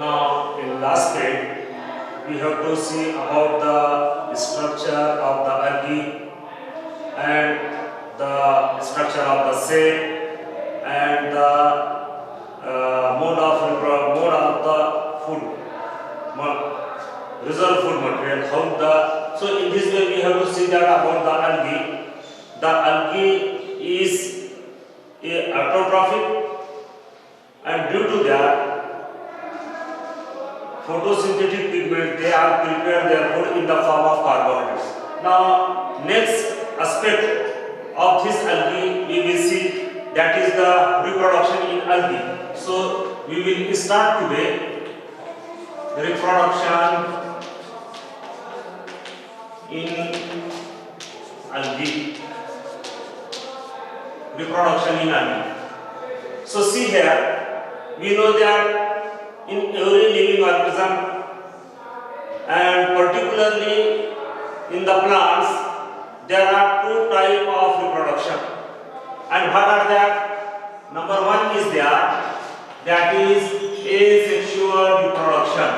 Now, in last page, we have to see about the structure of the algae and the structure of the cell and the mode of the food, reserve food material. So in this way we have to see that about the algae. The algae is a autotrophic, and due to that photosynthetic pigment, they are prepare their food in the form of carbohydrates. Now, next aspect of this algae we will see, that is the reproduction in algae. So we will start today reproduction in algae. Reproduction in algae. So see here, we know that in every living organism and particularly in the plants, there are two types of reproduction. And what are that? Number one is there, that is asexual reproduction.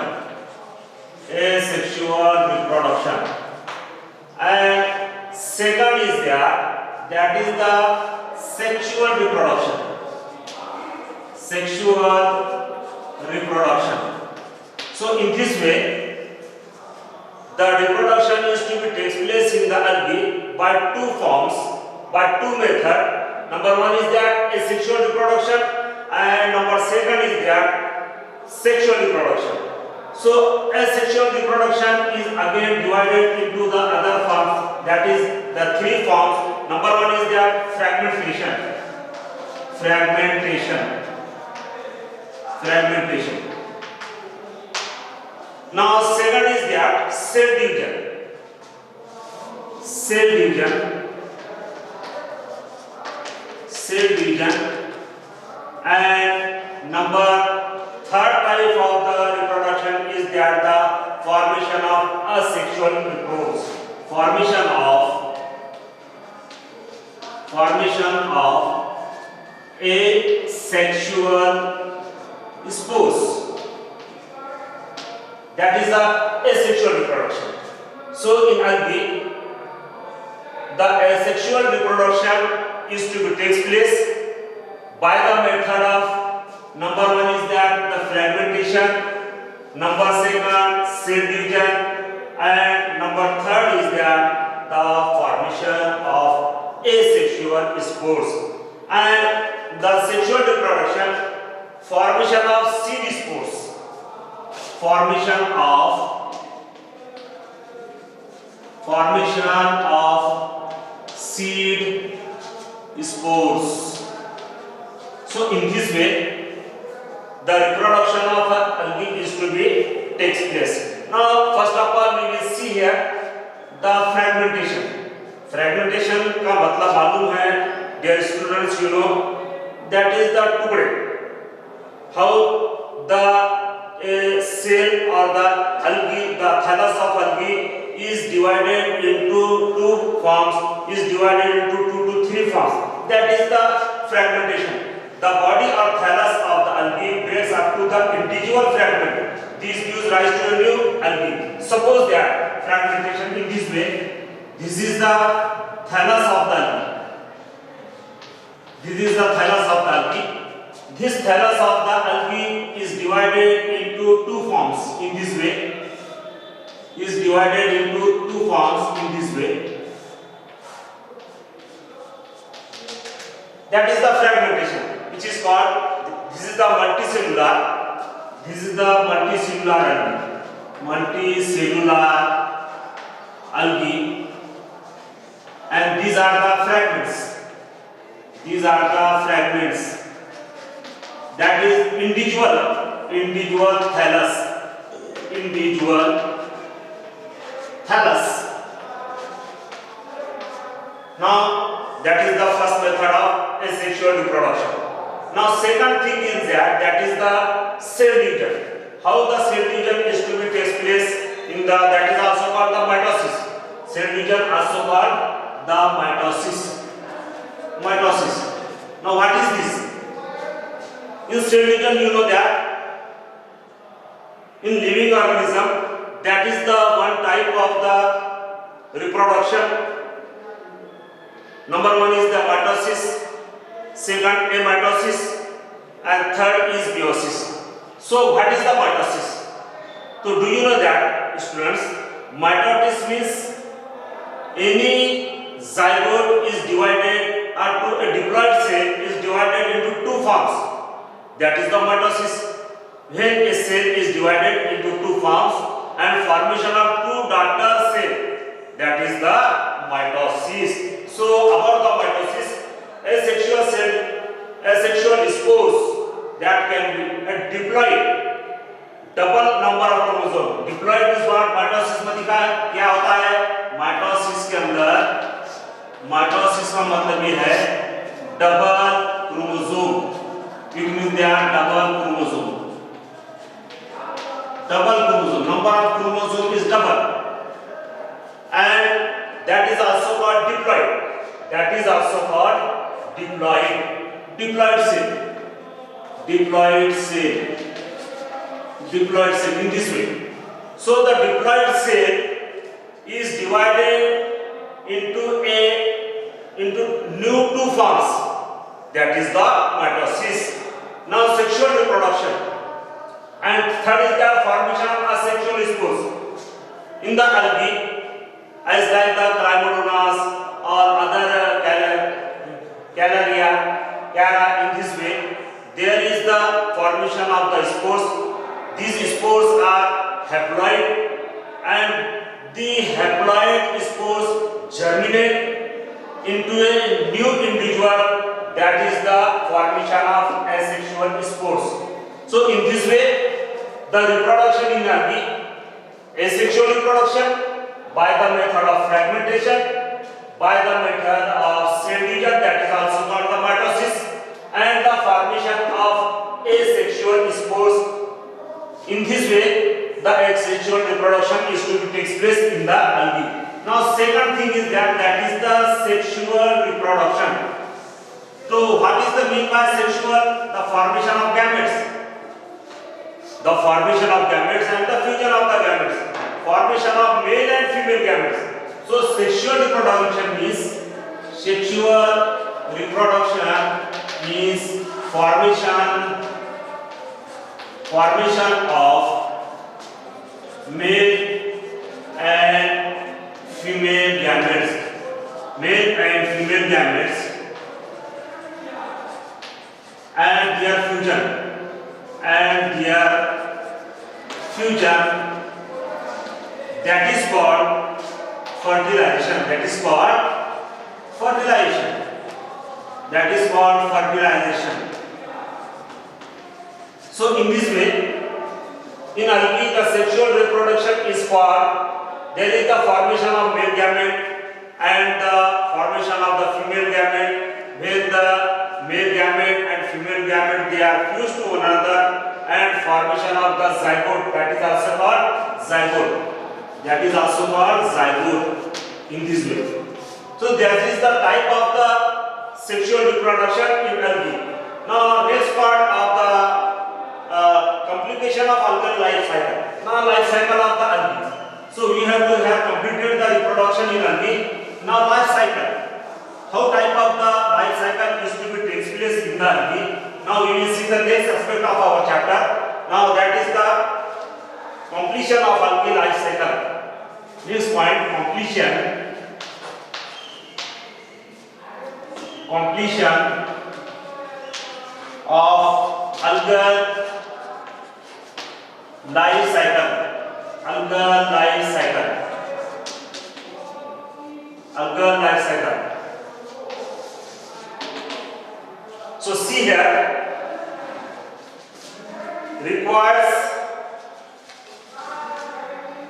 Asexual reproduction. And second is there, that is the sexual reproduction. Sexual reproduction. So in this way, the reproduction is to be takes place in the algae by two forms, by two methods. Number one is that asexual reproduction, and number second is that sexual reproduction. So asexual reproduction is again divided into the other forms, that is the three forms. Number one is that fragmentation. Now second is that cell division, and number third type of the reproduction is that the formation of asexual spores. Formation of asexual spores. That is the asexual reproduction. So in algae, the asexual reproduction is to be takes place by the method of, number one is that the fragmentation, number second cell division, and number third is that the formation of asexual spores. And the sexual reproduction, formation of seed spores. Formation of seed spores. So in this way, the reproduction of algae is to be takes place. Now first of all we will see here the fragmentation. Fragmentation का मतलब मालूम है, dear students, you know, that is the टुकड़े. How the cell or the algae, the thallus of algae is divided into two forms, is divided into two to three forms. That is the fragmentation. The body or thallus of the algae breaks up to the individual fragment. These gives rise to a new algae. Suppose that fragmentation in this way, this is the thallus of the algae. This is the thallus of the algae. This thallus of the algae is divided into two forms in this way. Is divided into two forms in this way. That is the fragmentation, which is called, this is the multicellular. This is the multicellular algae. Multicellular algae. And these are the fragments. These are the fragments. That is individual thallus. Now that is the first method of asexual reproduction. Now second thing is that is the cell division. How the cell division is to be takes place in the, that is also called the mitosis. Cell division also called the mitosis. Now what is this? In cell division, you know that living organism. That is the one type of the reproduction. Number one is the mitosis, second amitosis, and third is meiosis. So what is the mitosis? So do you know that, students? Mitosis means any zygote is divided, or a diploid cell is divided into two forms. That is the mitosis. When a cell is divided into two forms and formation of two daughter cells, that is the mitosis. So about the mitosis, asexual cell, asexual spores that can be a diploid, double number of chromosome. Diploid is what mitosis में दिखा है, क्या होता है? Mitosis के अंदर, mitosis का मतलब ये है double chromosome. It means they are double chromosome. Double chromosome. Number of chromosome is double, and that is also called diploid. That is also called diploid. Diploid cell. Diploid cell. Diploid cell in this way. So the diploid cell is divided into new two forms. That is the mitosis. Now sexual reproduction. And third is the formation of asexual spores. In the algae, as like the Chlamydomonas or other Calaria, in this way, there is the formation of the spores. These spores are haploid, and the haploid spores germinate into a new individual. That is the formation of asexual spores. So in this way, the reproduction in algae, asexual reproduction by the method of fragmentation, by the method of cell division, that is also called the mitosis, and the formation of asexual spores. In this way, the asexual reproduction is to be takes place in the algae. Now, second thing is that is the sexual reproduction. So, what is the mean by sexual? The formation of gametes. The formation of gametes and the fusion of the gametes. Formation of male and female gametes. So, sexual reproduction means formation of male and female gametes. Male and female gametes. And their fusion, that is called fertilization. So in this way, in algae the sexual reproduction is for, there is the formation of male gamete and the formation of the female gamete. When the male gamete and female gamete they are fused to one another, and formation of the zygote, that is also called zygote in this way. So that is the type of the sexual reproduction in algae. Now next part of the complication of algal life cycle. Now life cycle of the algae. So we have to have completed the reproduction in algae. Now life cycle. How type of the life cycle is to be takes place in the algae. Now we will see the next aspect of our chapter. Now that is the completion of algae life cycle. Next point, completion of algal life cycle. So see here, requires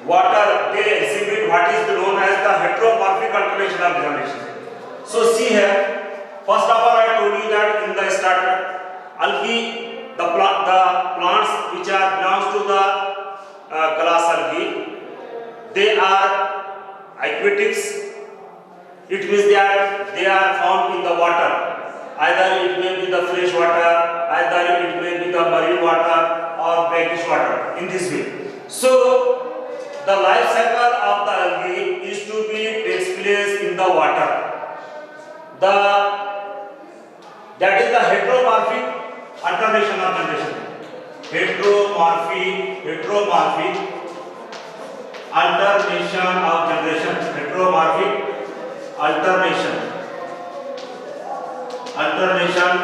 water. They exhibit what is known as the heteromorphic alternation of examination. So see here, first of all I told you that in the starter, algae, the plants which are belongs to the class algae, they are aquatics. It means they are found in the water. Either it may be the fresh water, either it may be the marine water or brackish water, in this way. So the life cycle of the algae is to be takes place in the water. The that is the heteromorphic alternation of generation. Heteromorphic alternation of generation. Heteromorphic alternation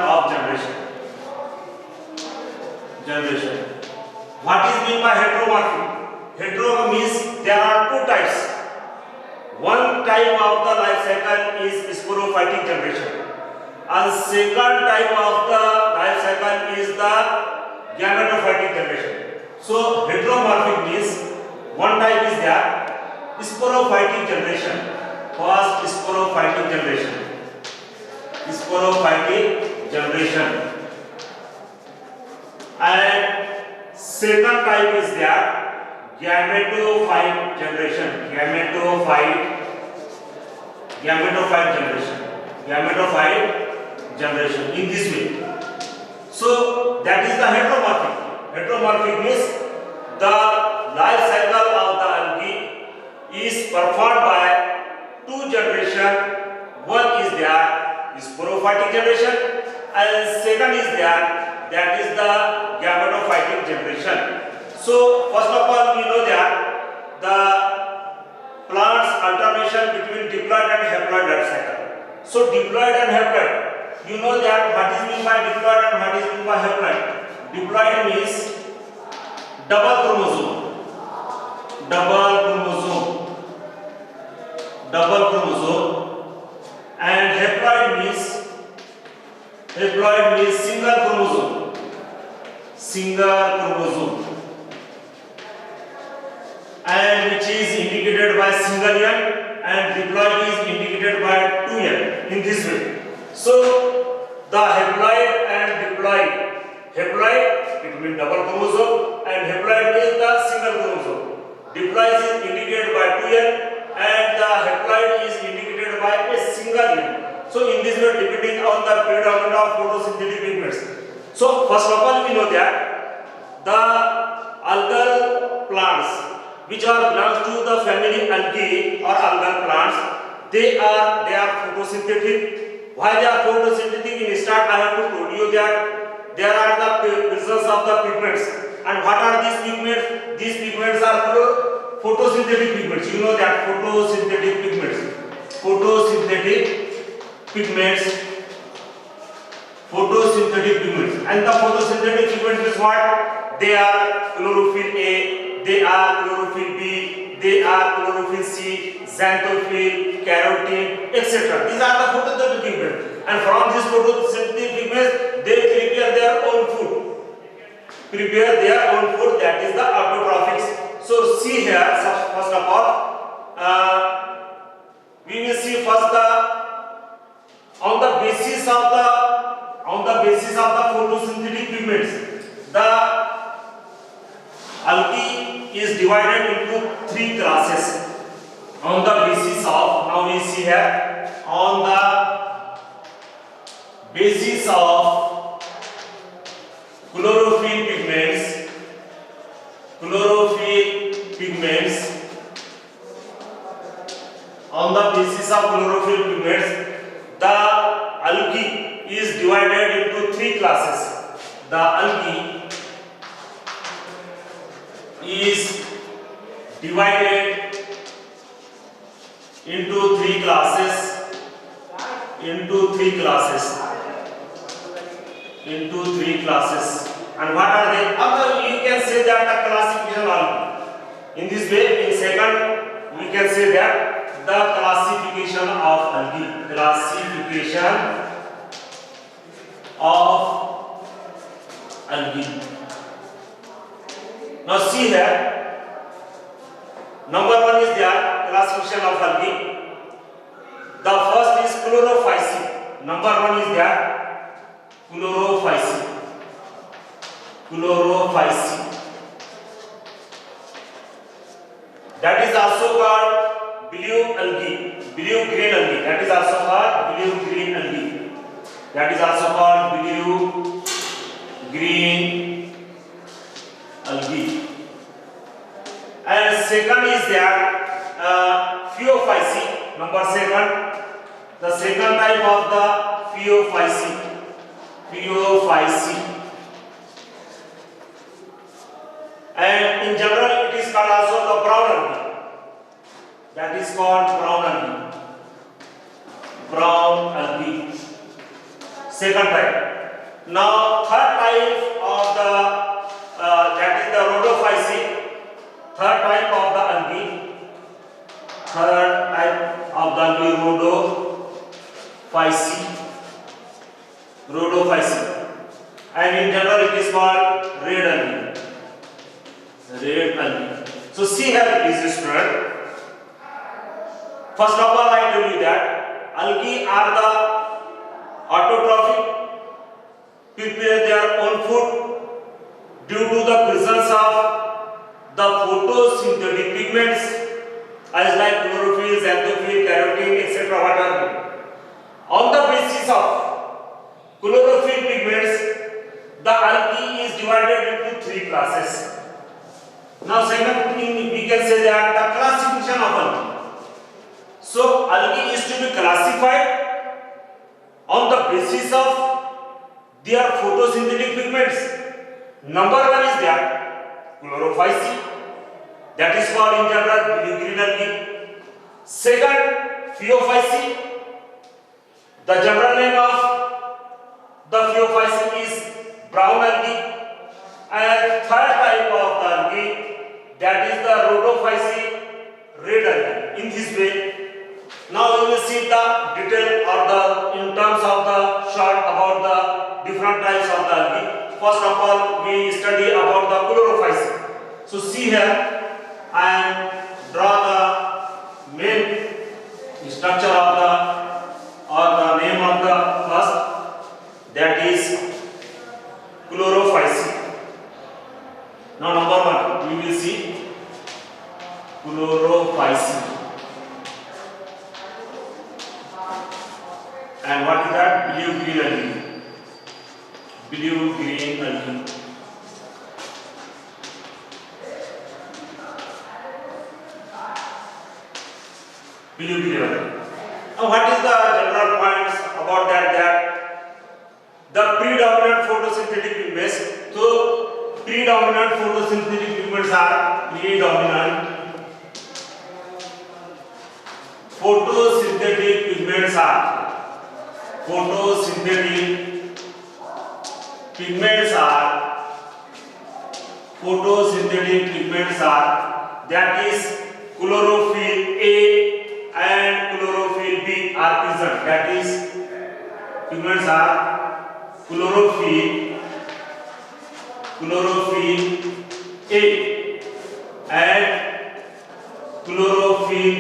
of generation. What is meant by heteromorphic? Hetero means there are two types. One type of the life cycle is sporophytic generation, and second type of the life cycle is the gametophytic generation. So heteromorphic means one type is there sporophytic generation. First sporophytic generation, and second type is there gametophyte generation. Gametophyte generation in this way. So that is the heteromorphic. Heteromorphic means the life cycle of the algae is performed by two generations. One is there sporophytic generation, and second is there that is the gametophytic generation. So first of all we know that the plants alternation between diploid and haploid life cycle. So diploid and haploid, you know that what is meant by diploid and what is meant by haploid. Diploid means double chromosome, and haploid means single chromosome, and which is indicated by single N, and diploid is indicated by 2N in this way. So the haploid and diploid, haploid it means double chromosome and haploid is the single chromosome. Diploid is indicated by 2N and the haploid is indicated by a single N. So in this way, depending on the predominance of photosynthetic pigments. So first of all we know that the algal plants which are belongs to the family Algae or algal plants, they are photosynthetic. Why they are photosynthetic? In start I have to told you that there are the presence of the pigments. And what are these pigments? These pigments are photosynthetic pigments. You know that photosynthetic pigments, and the photosynthetic pigments is what? They are chlorophyll A, they are chlorophyll B, they are chlorophyll C, xanthophyll, carotene, etc. These are the photosynthetic pigments, and from these photosynthetic pigments they prepare their own food. That is the autotrophics. So see here, first of all, we will see first on the basis of the photosynthetic pigments, the algae is divided into three classes. On the basis of, now we see here, on the basis of chlorophyll pigments, on the basis of chlorophyll pigments, the algae is divided into three classes. The algae is divided into three classes. And what are they? You can say that the classification algae. In this way, in second, we can say that the classification of algae. Now see here, number one is there classification of algae. The first is chlorophyceae. Number one is there chlorophyceae. That is also called blue green algae. That is also called blue green algae. type of the Phaeophyceae. Phaeophyceae. And in general it is called also the brown algae. That is called brown algae. Brown algae. Second type. Now third type of the that is the Rhodophyceae. Third type of the algae. Third type of the algae, Rhodophyceae. Rhodophyceae. And in general it is called red algae. Red algae. So see here is student. First of all I tell you that algae are the autotrophic, prepare their own food due to the presence of the photosynthetic pigments as like chlorophyll, xanthophyll, carotene, etc. whatever. On the basis of chlorophyll pigments, the algae is divided into three classes. Now second thing we can say that the classification of algae. So algae is to be classified on the basis of their photosynthetic pigments. Number one is that Chlorophyceae, that is called in general blue green algae. Second, Phaeophyceae. The general name of the Phaeophyceae is brown algae. And third type of the algae, that is the Rhodophyceae, red algae. In this way, now we will see the detail or the in terms of the short about the different types of the algae. First of all, we study about the Chlorophyceae. So see here, I am draw the main structure of the or the name of the first, that is Chlorophyceae. Now number one, we will see Chlorophyceae. And what is that? Blue green algae. Blue green algae. Blue green algae. Now what is the general points about that? That the predominant photosynthetic pigments. So predominant photosynthetic pigments are photosynthetic pigments are that is chlorophyll A and chlorophyll B are present. That is pigments are chlorophyll A and chlorophyll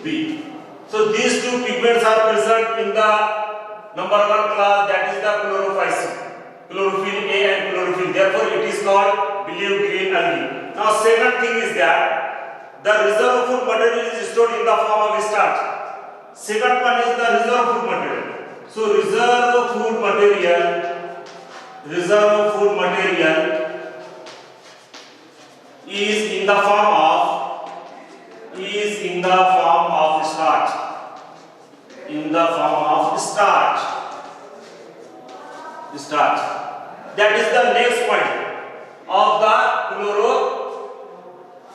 B. So these two pigments are present in the number one class, that is the Chlorophyceae. Chlorophyll A and chlorophyll. Therefore, it is called blue green algae. Now, second thing is that the reserve food material is stored in the form of starch. Second one is the reserve food material. So, reserve food material is in the form of starch. That is the next point of the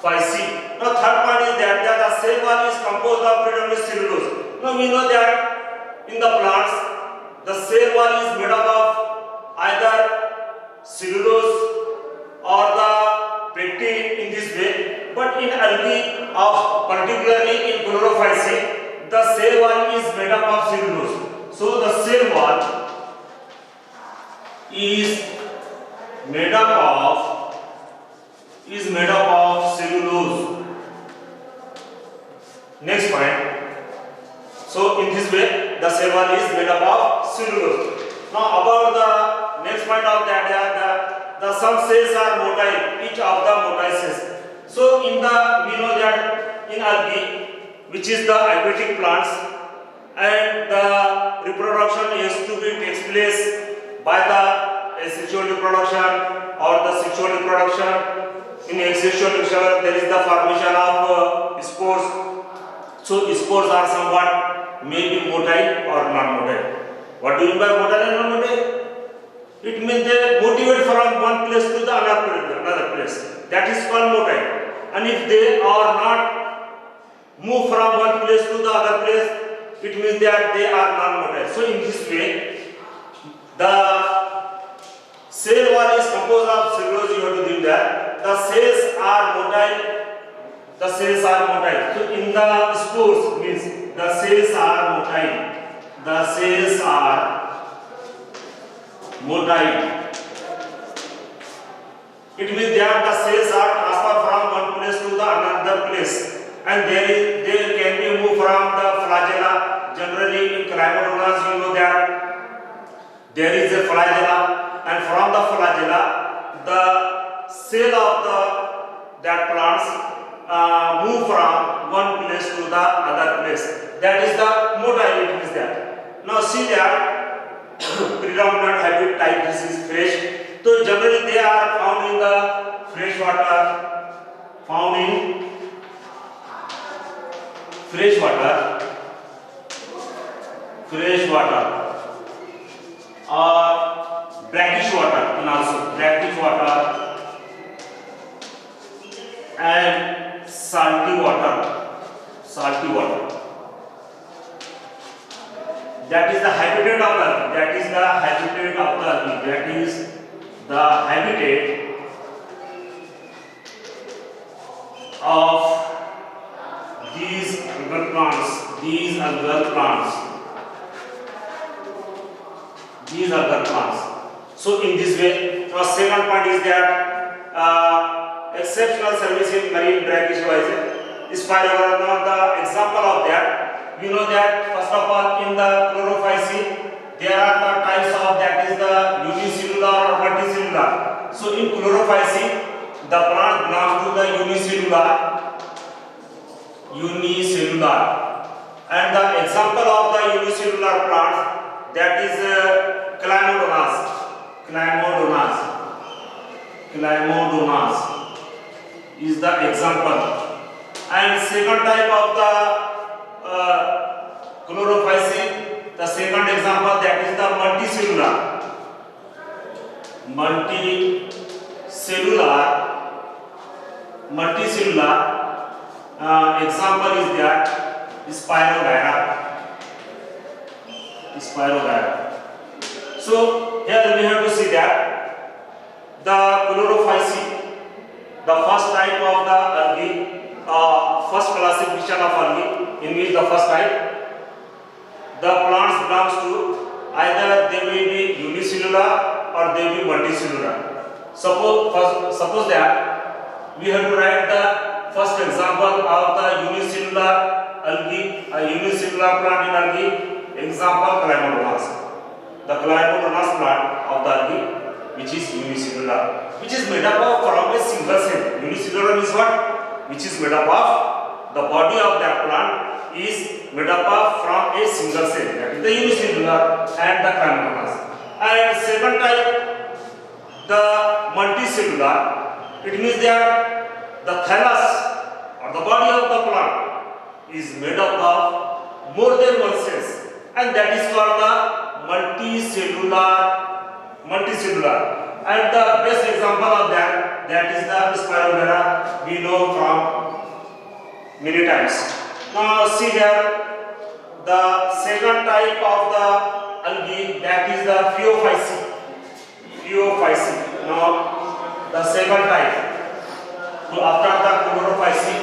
Chlorophyceae. Now third point is that the cell wall is composed of predominantly cellulose. Now we know that in the plants the cell wall is made up of either cellulose or the pectin in this way, but in algae of particularly in Chlorophyceae the cell wall is made up of cellulose. So the cell wall is made up of cellulose. Next point. So in this way the cell wall is made up of cellulose. Now about the next point of that, the some cells are motile, each of the motile cells. So we know that in algae, which is the aquatic plants, and the reproduction takes place by the asexual reproduction or the sexual reproduction. In asexual reproduction there is the formation of spores. So spores are somewhat maybe motile or non-motile. What do you mean by motile and non-motile? It means they motivate from one place to the another place. That is called motile. And if they are not move from one place to the other place, it means that they are non-motile. So in this way, the cell wall is composed of cellulose. You have to think that the cells are motile. The cells are motile. So in the spores means the cells are motile. The cells are motile. It means that the cells are transferred from one place to the another place, and they can be moved from the flagella. Generally in Chlamydomonas, you know that there is a flagella, and from the flagella, the cell of that plants move from one place to the other place. That is the motile. It means that. Now see that predominant habit type, this is fresh. So generally they are found in the fresh water, or brackish water, and also brackish water and salty water. That is the habitat of the algae. That is the habitat of the algae. That is the habitat of these algal plants. These algal plants. So in this way, our second point is that exceptional service in marine brackish Spirogyra. The example of that, you know that first of all in the chlorophyceae there are the types of, that is the unicellular or multicellular. So in chlorophyceae the plant belongs to the unicellular, and the example of the unicellular plants, that is Chlamydomonas is the example. And second type of the chlorophyceae, the second example, that is the multicellular example is that Spirogyra. So here we have to see that the chlorophyceae, the first type of the algae, first classification of algae, in which the first type, the plants belongs to either they will be unicellular or they will be multicellular. Suppose that we have to write the first example of the unicellular algae, a unicellular plant in algae, example Chlamydomonas. The Chlamydomonas plant of the algae, which is unicellular, which is made up of from a single cell. Unicellular is what? Which is made up of, the body of that plant is made up of from a single cell. That is the unicellular and the Chlamydomonas. And second type, the multicellular. It means that the thallus or the body of the plant is made up of more than one cells, and that is called the multicellular. And the best example of that is the Spirogyra, we know from many times. Now see here the second type of the algae, that is the Phaeophyceae. Now the second type. So after the chlorophyceae,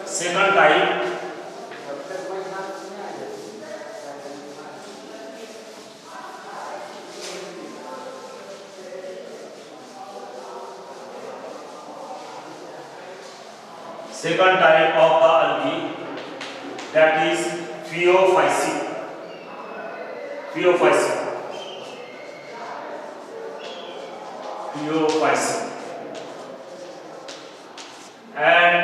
second type, of the algae, that is Phaeophyceae. And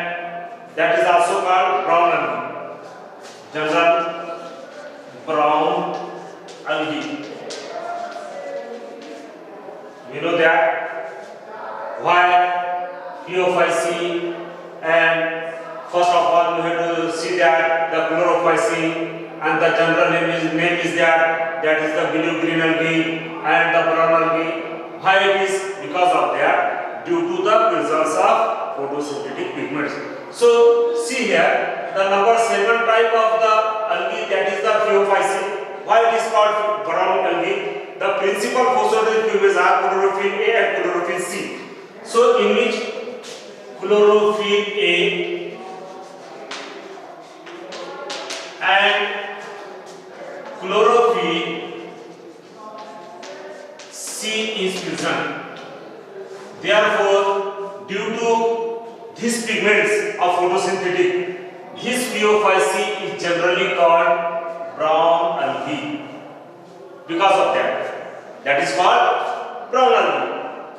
that is also called brown algae. General brown algae. We know that why Phaeophyceae, and first of all we have to see that and the general name is that is the blue green algae and the brown algae. Why it is? Because of that, due to the presence of photosynthetic pigments. So see here, the number 7 type of the algae, that is the Phaeophyceae. Why it is called brown algae? The principal photosynthetic pigments are chlorophyll A and chlorophyll C. So in which chlorophyll A and chlorophyll C is present. Therefore, due to these pigments of photosynthetic, this Phaeophyceae is generally called brown algae. Because of that is called brown algae.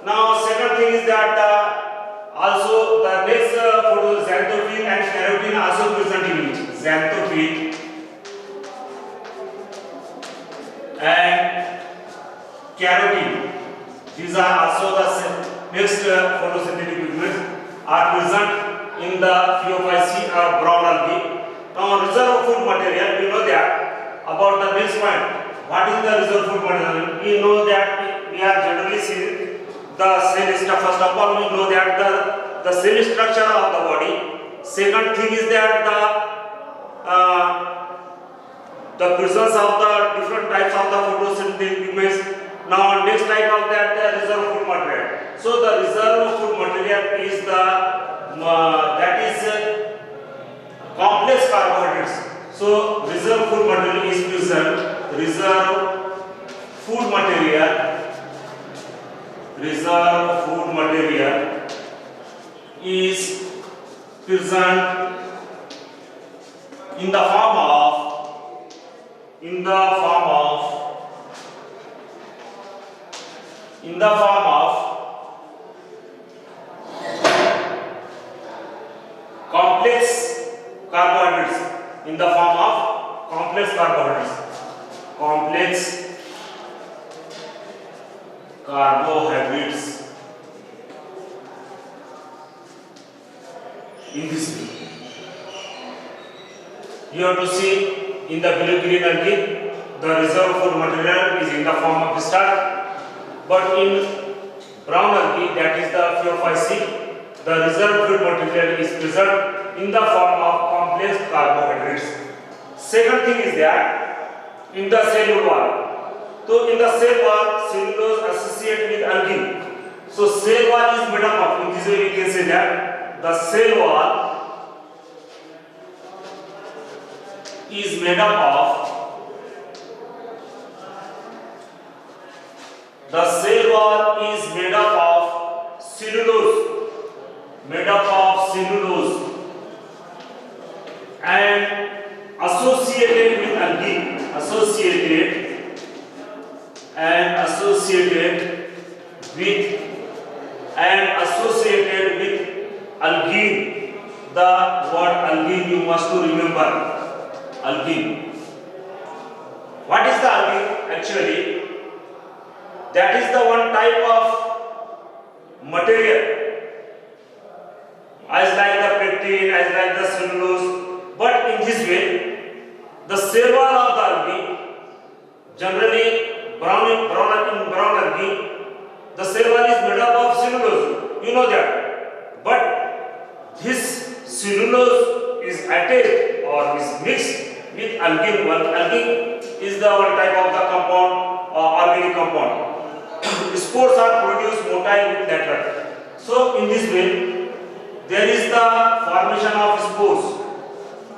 Now, second thing is that also the next xanthophyll and carotene also present in it. Xanthophyll and carotene, these are also the next photosynthetic pigments are present in the Phaeophyceae or brown algae. Now, reserve food material, we know that. About the next point, what is the reserve food material? We know that we are generally seeing the cell structure. First of all, we know that the cell structure of the body. Second thing is that the presence of the different types of the photosynthetic pigments. Now, next type of that, the reserve food material. So, the reserve food material is the complex carbohydrates. So, reserve food material is present. Reserve food material is present in the form of complex carbohydrates, in the form of complex carbohydrates. Complex carbohydrates in this way. You have to see in the blue green algae, the reserve food material is in the form of starch, but in brown algae, that is the Phaeophyceae, the reserve food material is present in the form of complex carbohydrates. Second thing is that in the cell wall. So in the cell wall, cellulose associate with algae. So cell wall is made up of, in this way we can say that the cell wall is made up of cellulose, and associated with algae, associated with algae. The word algae you must to remember. Algae. What is the algae? Actually, that is the one type of material, as like the pectin, as like the cellulose. But in this way, the cell wall of the algae, generally brown algae, the cell wall is made up of cellulose. You know that. But this cellulose is attached or is mixed with algae. Algae is the one type of the compound or organic compound. Spores are produced motile with lateral. So in this way, there is the formation of spores.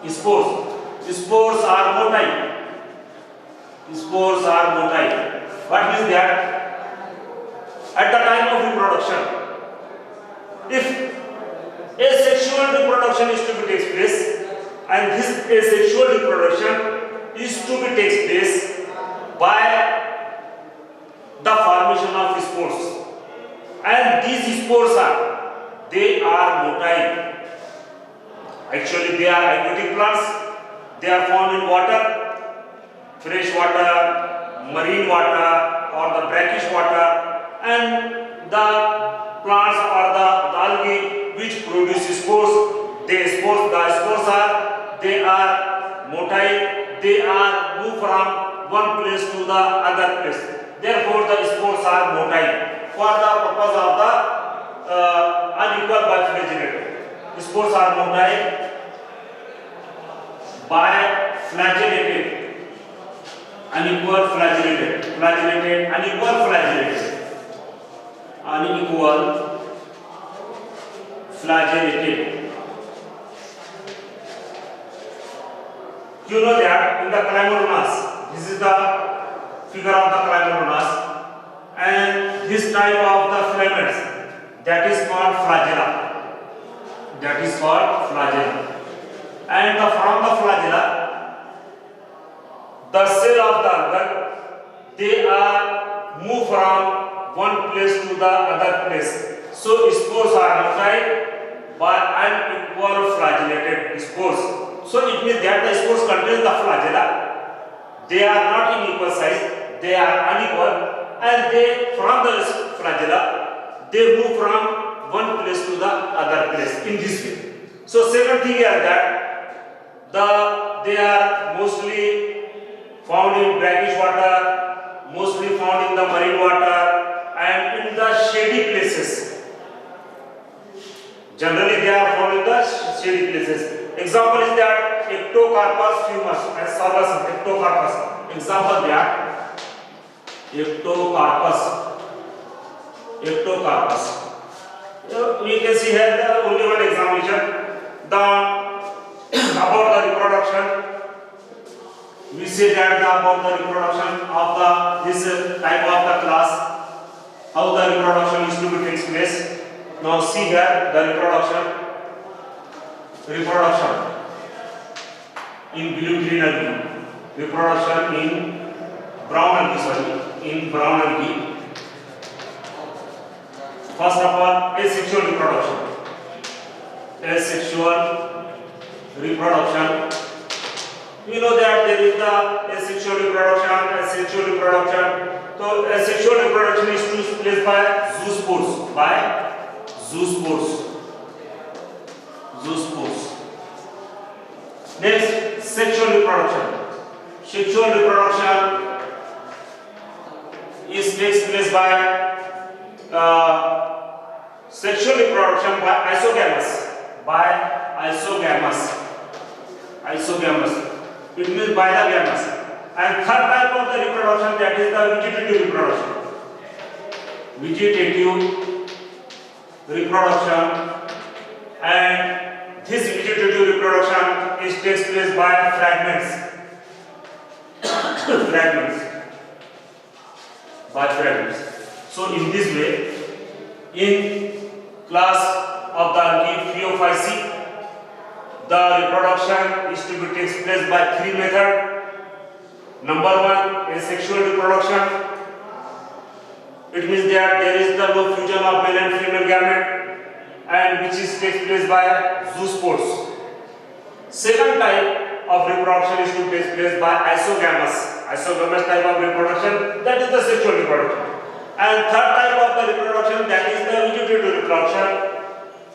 Spores are motile. What means that? At the time of reproduction, if asexual reproduction is to be takes place, and this asexual reproduction is to be takes place by the formation of spores, and these spores are motile. Actually, they are aquatic plants. They are found in water, fresh water, marine water, or the brackish water, and the plants or the algae which produce spores. The spores are motile, they are move from one place to the other place. Therefore, the spores are motile. For the purpose of the unequal biflagellated, spores are motile, biflagellated, unequal flagellated, flagellated, unequal flagellated, unequal flagellated. You know that in the Chlamydomonas, this is the figure of the Chlamydomonas, and this type of the filaments, that is called flagella. That is called flagella. And from the flagella, the cell of the organ, they are move from one place to the other place. So spores are motile by unequal flagellated spores. So it means that the spores contain the flagella. They are not in equal size, they are unequal, and they from the flagella they move from one place to the other place in this way. So second thing is that they are mostly found in brackish water, mostly found in the marine water, and in the shady places. Generally they are found in the shady places. Example is that Ectocarpus fumus and Sargassum, Ectocarpus. Example that Ectocarpus. We can see here the only one examination. About the reproduction. We say that about the reproduction of this type of the class, how the reproduction is to be takes place. Now see here the reproduction in blue-green algae, reproduction in brown algae. First of all, asexual reproduction. We know that there is the asexual reproduction. So asexual reproduction is to place by zoospores. Next, sexual reproduction. Sexual reproduction takes place by sexual reproduction by isogamous. It means by the gammas. And third type of the reproduction, that is the vegetative reproduction. And this vegetative reproduction takes place by fragments. So in this way, in class of the algae Phaeophyceae, the reproduction is to be takes place by three methods. Number one, asexual reproduction. It means that there is the no fusion of male and female gamete, and which takes place by zoospores. Second type of reproduction is to take place by isogamous type of reproduction, that is the sexual reproduction. And third type of the reproduction, that is the vegetative reproduction.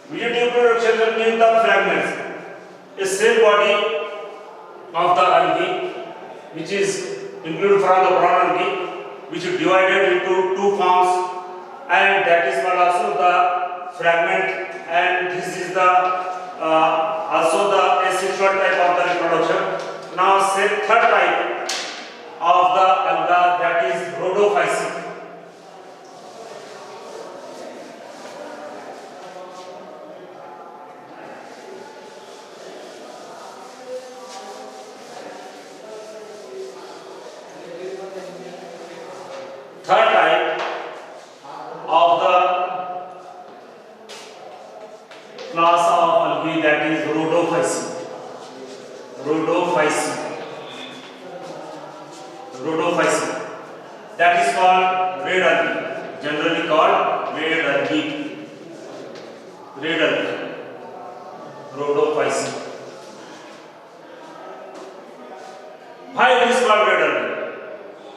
Vegetative reproduction means the fragments, a cell body of the algae, which is included from the brown algae, which is divided into two forms, and that is called also the fragment, and this is the also the asexual type of the reproduction. Now say third type of the alga, that is Rhodophyceae. Third type of the class of algae, that is Rhodophyceae. That is called red algae, generally called red algae. Rhodophyceae. Why it is called red algae?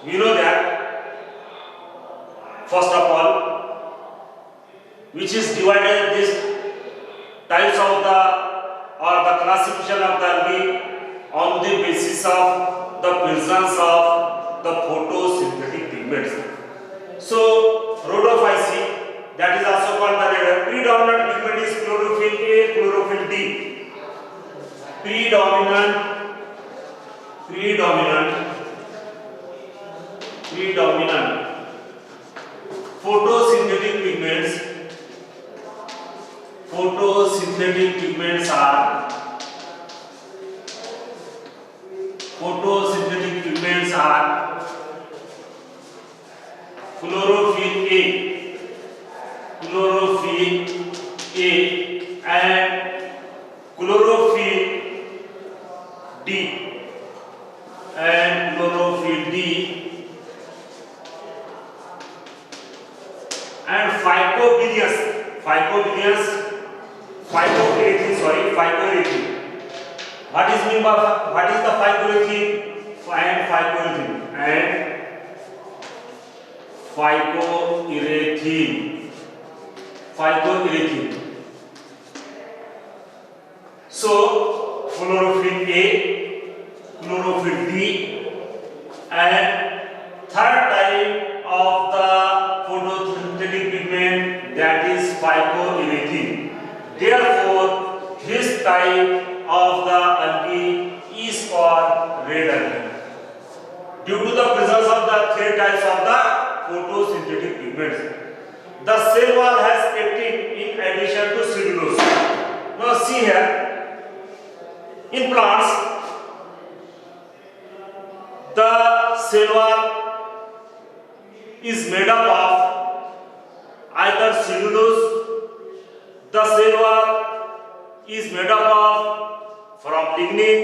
We know that first of all, which is divided these types of the or the classification of the algae on the basis of the presence of the photosynthetic pigments. So rhodophysi, that is also called the red. Predominant pigment is chlorophyll A, chlorophyll D. Predominant photosynthetic pigments are chlorophyll A and chlorophyll D and phycoerythrin. What is the phycoerythrin? Phycoerythrin. So chlorophyll A, chlorophyll D, and third type of the photosynthetic pigment, that is phycoerythrin. Therefore, this type of the algae is called red algae, due to the presence of the three types of the photosynthetic pigments. The cell wall has pectin in addition to cellulose. Now see here, in plants, the cell wall is made up of either cellulose, the cell wall is made up of from lignin,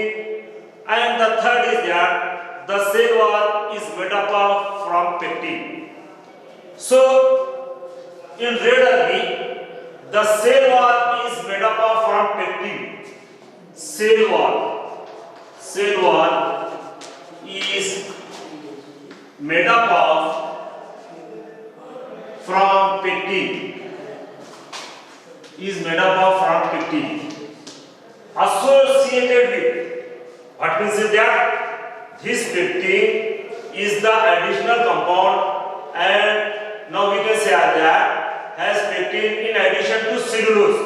and the third is that the cell wall is made up of from pectin. So in red algae, the cell wall is made up of from pectin. Cell wall is made up of from pectin. Associated with, what means is that this pectin is the additional compound, and now we can say that has pectin in addition to cellulose.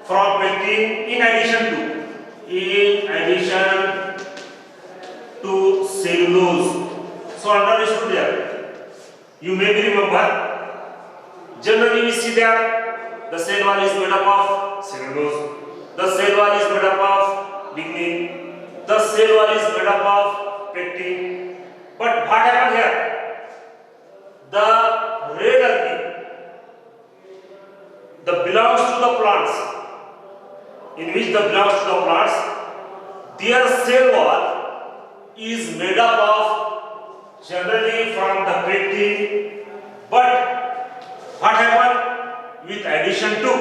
From pectin in addition to cellulose. So understood there. You may remember, generally we see that the cell wall is made up of cellulose, the cell wall is made up of lignin, the cell wall is made up of pectin. But what happened here? The red algae, that belongs to the plants, their cell wall is made up of generally from the pectin. But what happened with addition to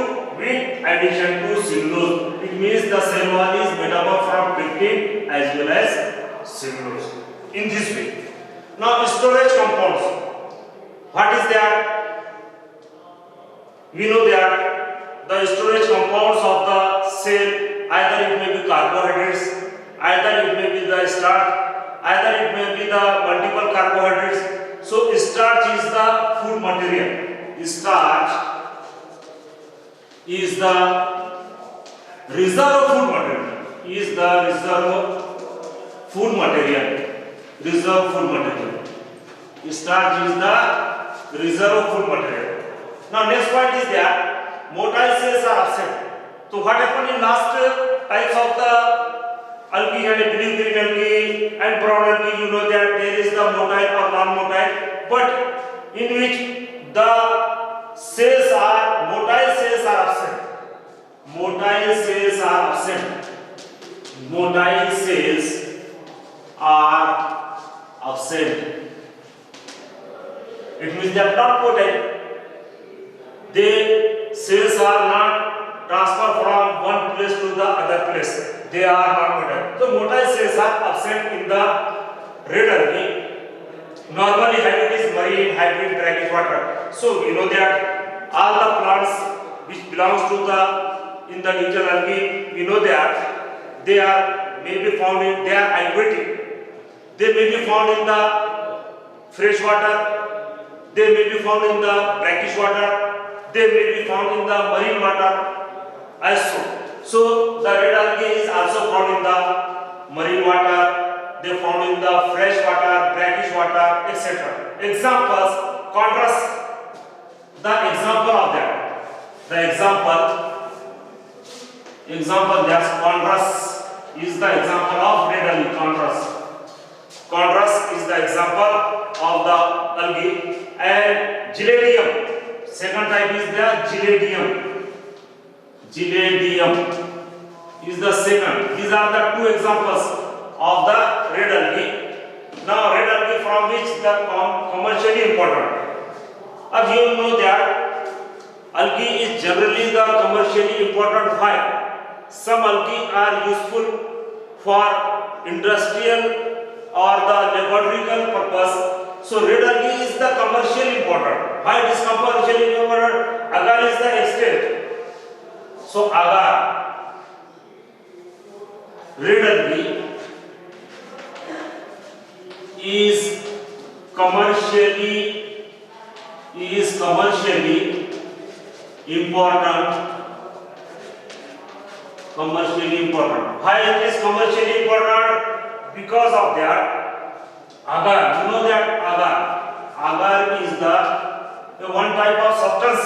cellulose? It means the cell wall is made up of from pectin as well as cellulose. In this way. Now storage compounds. What is that? We know that the storage compounds of the cell, either it may be carbohydrates, either it may be the starch, either it may be the multiple carbohydrates. So starch is the food material. Starch is the reserve food material. Starch is the reserve food material. Now next point is that motile cells are absent. So what happened in last types of the algae and blue green algae and brown algae, you know that there is the motile or non-motile, but in which the motile cells are absent. Motile cells are absent. It means they are not motile. The cells are not transferred from one place to the other place. They are not motile. So motile cells are absent in the red algae. Normally hybrid is marine, hybrid brackish water. So you know that all the plants which belongs to the in the digital algae, we know that they are may be found in, they are aquatic. They may be found in the fresh water, they may be found in the brackish water, they may be found in the marine water as so. So the red algae is also found in the marine water, they found in the fresh water, brackish water, etc. Examples, chondrus, the example of that. The example that's chondrus is the example of red algae, chondrus. Chondrus is the example of the algae. And Giladium, second type is the Giladium. Giladium is the second. These are the two examples of the red algae. Now red algae from which the commercially important. As you know that algae is generally the commercially important. Why? Some algae are useful for industrial or the laboratory purpose. So red algae is the commercially important. Why it is commercially important? Agar is the extent. So agar, red algae is commercially important. Commercially important. Why it is commercially important? Because of that agar. You know that agar is the one type of substance.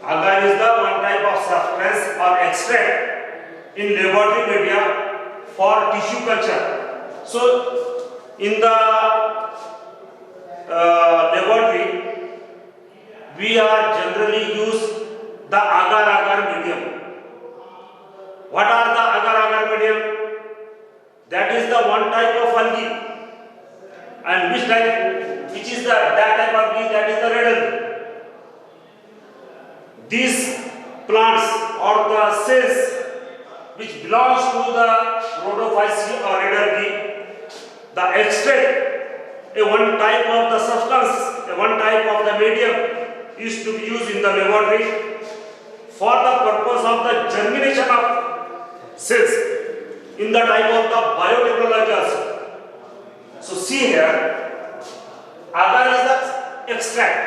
Agar is the one type of substance or extract in laboratory media for tissue culture. So in the laboratory, we are generally use the agar medium. What are the agar medium? That is the one type of algae. And which is that type of algae? That is the red algae. These plants or the cells which belongs to the Rhodophyceae or red algae, the extract, one type of the substance, one type of the medium is to be used in the laboratory for the purpose of the germination of cells in the type of the biotechnology also. So see here, agar is the extract.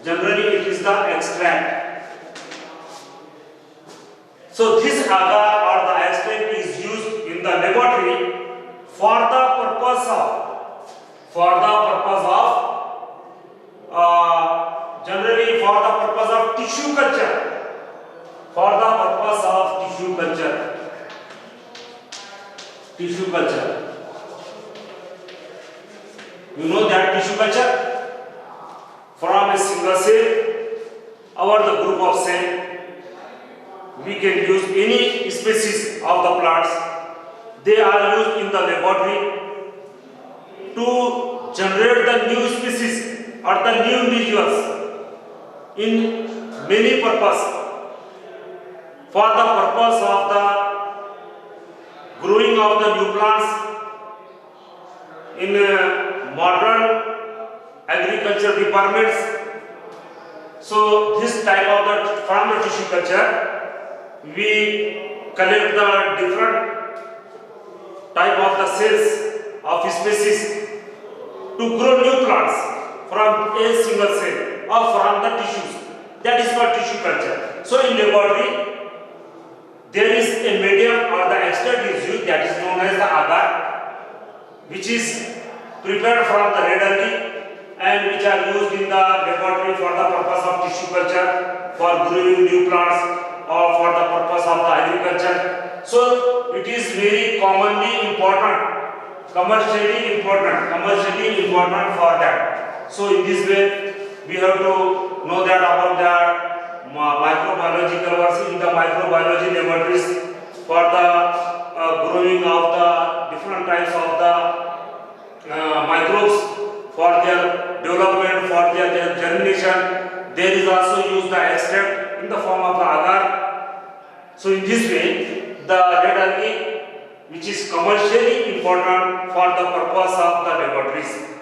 Generally it is the extract. So this agar or the extract is used in the laboratory for the purpose of generally for the purpose of tissue culture. Tissue culture. You know that tissue culture? From a single cell or the group of cell, we can use any species of the plants. They are used in the laboratory to generate the new species or the new individuals in many purposes. For the purpose of the growing of the new plants in modern agriculture departments. So this type of from the tissue culture, we collect the different type of the cells of species to grow new plants from a single cell or from the tissues. That is called tissue culture. So in laboratory, there is a medium or the extract is used that is known as the agar, which is prepared from the red algae and which are used in the laboratory for the purpose of tissue culture, for growing new plants or for the purpose of the agriculture. So it is very commonly important, commercially important for that. So in this way we have to know that about the microbiological works in the microbiology laboratories for the growing of the different types of the microbes for their development, for their germination. There is also used the extract in the form of the agar. So in this way, the red algae, which is commercially important for the purpose of the laboratories.